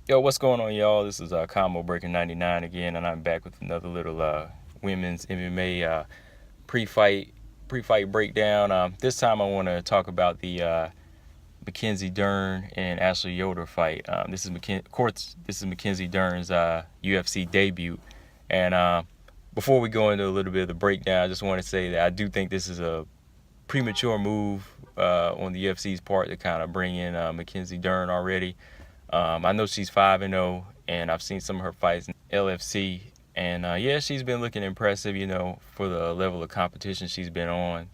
Yo, what's going on, y'all? This is Combo Breaker 99 again, and I'm back with another little women's MMA pre-fight pre-fight breakdown. This time, I want to talk about the Mackenzie Dern and Ashley Yoder fight. Of course, this is Mackenzie Dern's UFC debut, and before we go into a little bit of the breakdown, I just want to say that I do think this is a premature move on the UFC's part to kind of bring in Mackenzie Dern already. I know she's 5-0, and I've seen some of her fights in LFC, and yeah, she's been looking impressive, for the level of competition she's been on.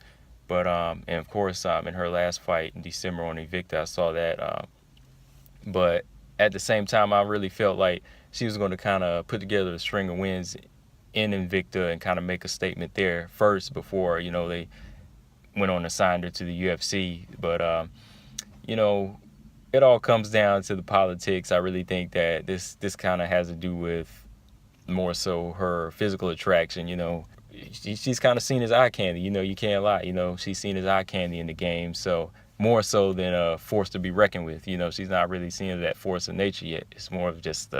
But and of course, in her last fight in December on Invicta, I saw that. But at the same time, I really felt like she was going to kind of put together a string of wins in Invicta and kind of make a statement there first before they went on and signed her to the UFC. But you know, it all comes down to the politics. I really think that this kind of has to do with more so her physical attraction. She's kind of seen as eye candy. You can't lie. She's seen as eye candy in the game. So more so than a force to be reckoned with. She's not really seen as that force of nature yet. It's more of just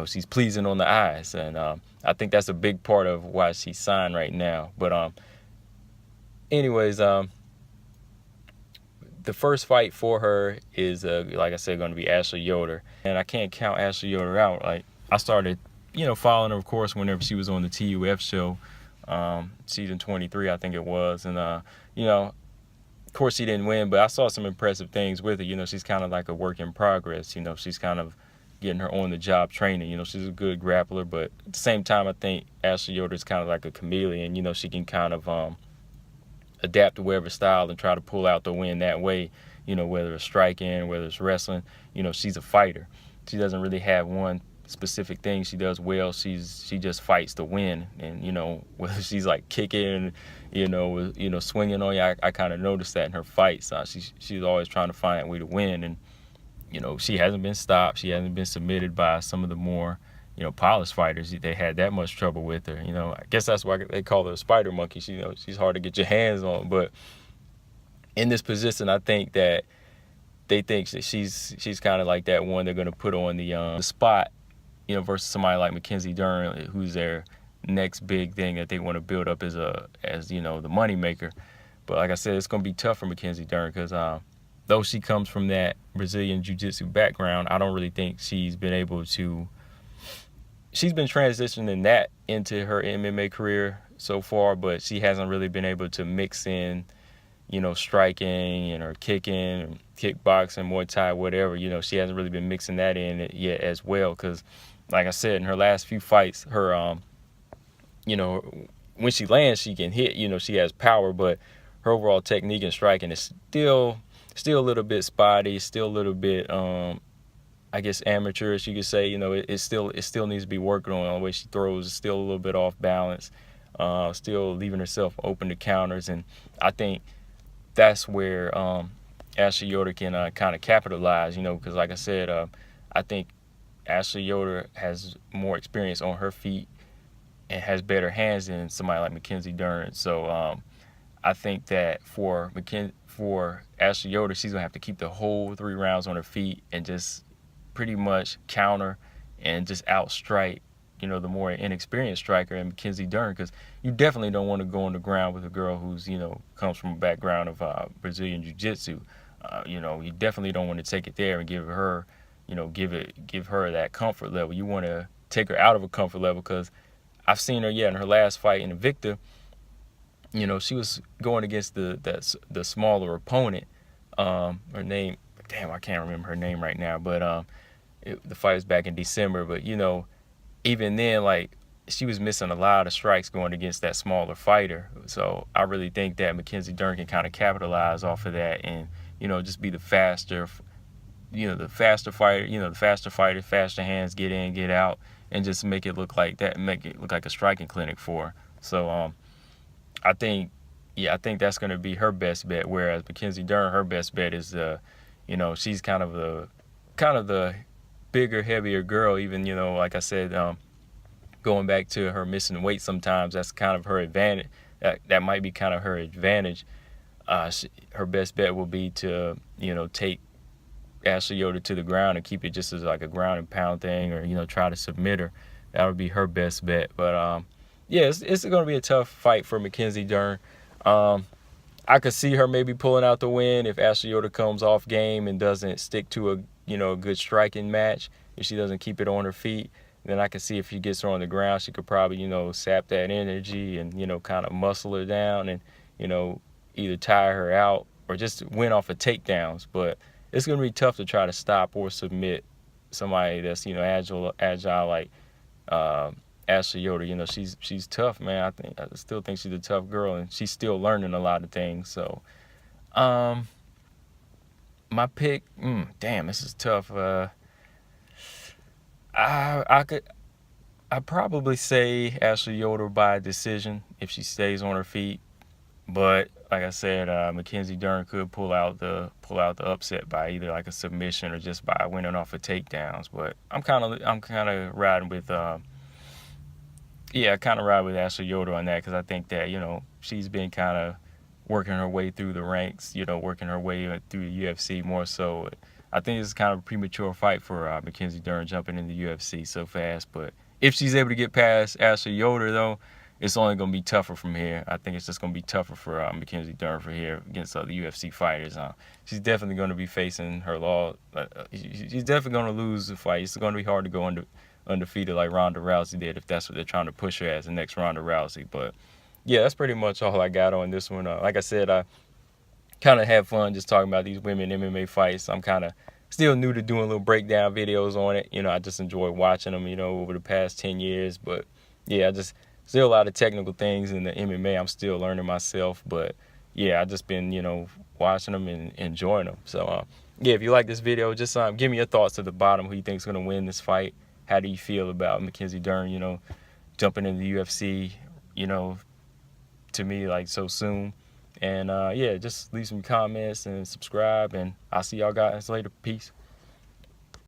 she's pleasing on the eyes, and I think that's a big part of why she's signed right now. But anyways, the first fight for her is, like I said, going to be Ashley Yoder. And I can't count Ashley Yoder out. Like, I started, following her, of course, whenever she was on the TUF show, season 23, I think it was. And, of course, she didn't win, but I saw some impressive things with her. She's kind of like a work in progress. She's kind of getting her on-the-job training. She's a good grappler, but at the same time, I think Ashley Yoder is kind of like a chameleon. She can kind of adapt to whatever style and try to pull out the win that way, whether it's striking, whether it's wrestling. She's a fighter. She doesn't really have one specific thing she does well. She just fights to win. And, whether she's like kicking, swinging on you, I kind of noticed that in her fights. She's always trying to find a way to win. And, she hasn't been stopped. She hasn't been submitted by some of the more polished fighters. They had that much trouble with her. I guess that's why they call her a spider monkey. She's hard to get your hands on. But in this position, I think that they think that she's kind of like that one they're going to put on the spot, versus somebody like Mackenzie Dern, who's their next big thing that they want to build up as the money maker. But like I said, it's going to be tough for Mackenzie Dern because though she comes from that Brazilian jiu-jitsu background, I don't really think she's been able to. She's been transitioning that into her MMA career so far, but she hasn't really been able to mix in, striking and or kicking, kickboxing, Muay Thai, whatever. She hasn't really been mixing that in yet as well. Because, like I said, in her last few fights, her, when she lands, she can hit. She has power, but her overall technique and striking is still a little bit spotty, still a little bit I guess amateurish, you could say. It still needs to be working on. The way she throws is still a little bit off balance, still leaving herself open to counters. And I think that's where Ashley Yoder can kind of capitalize, because like I said, I think Ashley Yoder has more experience on her feet and has better hands than somebody like Mackenzie Dern. So I think that for Ashley Yoder, she's going to have to keep the whole 3 rounds on her feet and just pretty much counter and just outstrike, the more inexperienced striker and Mackenzie Dern, because you definitely don't want to go on the ground with a girl who's, comes from a background of Brazilian Jiu-Jitsu. You definitely don't want to take it there and give her, give her that comfort level. You want to take her out of a comfort level, because I've seen her, in her last fight in Invicta, she was going against the smaller opponent. Her name, damn, I can't remember her name right now, but the fight was back in December. But even then, like, she was missing a lot of strikes going against that smaller fighter. So I really think that Mackenzie Dern can kind of capitalize off of that and just be the faster fighter, faster hands, get in, get out, and just make it look like a striking clinic for her. So I think that's going to be her best bet. Whereas Mackenzie Dern, her best bet is she's kind of the bigger, heavier girl. Even like I said, going back to her missing weight, sometimes that's kind of her advantage. That might be kind of her advantage. Her best bet will be to take Ashley Yoder to the ground and keep it just as like a ground and pound thing, or try to submit her. That would be her best bet. But yeah, it's going to be a tough fight for Mackenzie Dern. I could see her maybe pulling out the win if Ashley Yoder comes off game and doesn't stick to a good striking match. If she doesn't keep it on her feet, then I could see if she gets her on the ground, she could probably sap that energy and kind of muscle her down and either tire her out or just win off of takedowns. But it's going to be tough to try to stop or submit somebody that's agile like Ashley Yoder. She's tough, man. I still think she's a tough girl, and she's still learning a lot of things. So my pick, damn, this is tough. I'd probably say Ashley Yoder by decision if she stays on her feet. But like I said, Mackenzie Dern could pull out the upset by either like a submission or just by winning off of takedowns. But I'm kind of riding with ride with Ashley Yoder on that, because I think that she's been kind of working her way through the ranks, working her way through the UFC more so. I think it's kind of a premature fight for Mackenzie Dern jumping in the UFC so fast. But if she's able to get past Ashley Yoder, though, it's only going to be tougher from here. I think it's just going to be tougher for Mackenzie Dern from here against other UFC fighters. She's definitely going to be facing her law. She's definitely going to lose the fight. It's going to be hard to go undefeated like Ronda Rousey did if that's what they're trying to push her as the next Ronda Rousey. But yeah, that's pretty much all I got on this one. Like I said, I kind of have fun just talking about these women MMA fights. I'm kind of still new to doing little breakdown videos on it. I just enjoy watching them, over the past 10 years. But yeah, still a lot of technical things in the MMA I'm still learning myself. But yeah, I just been, watching them and enjoying them. So yeah, if you like this video, just give me your thoughts at the bottom. Who you think is going to win this fight? How do you feel about Mackenzie Dern, jumping into the UFC, to me, like, so soon? And yeah, just leave some comments and subscribe, and I'll see y'all guys later. Peace.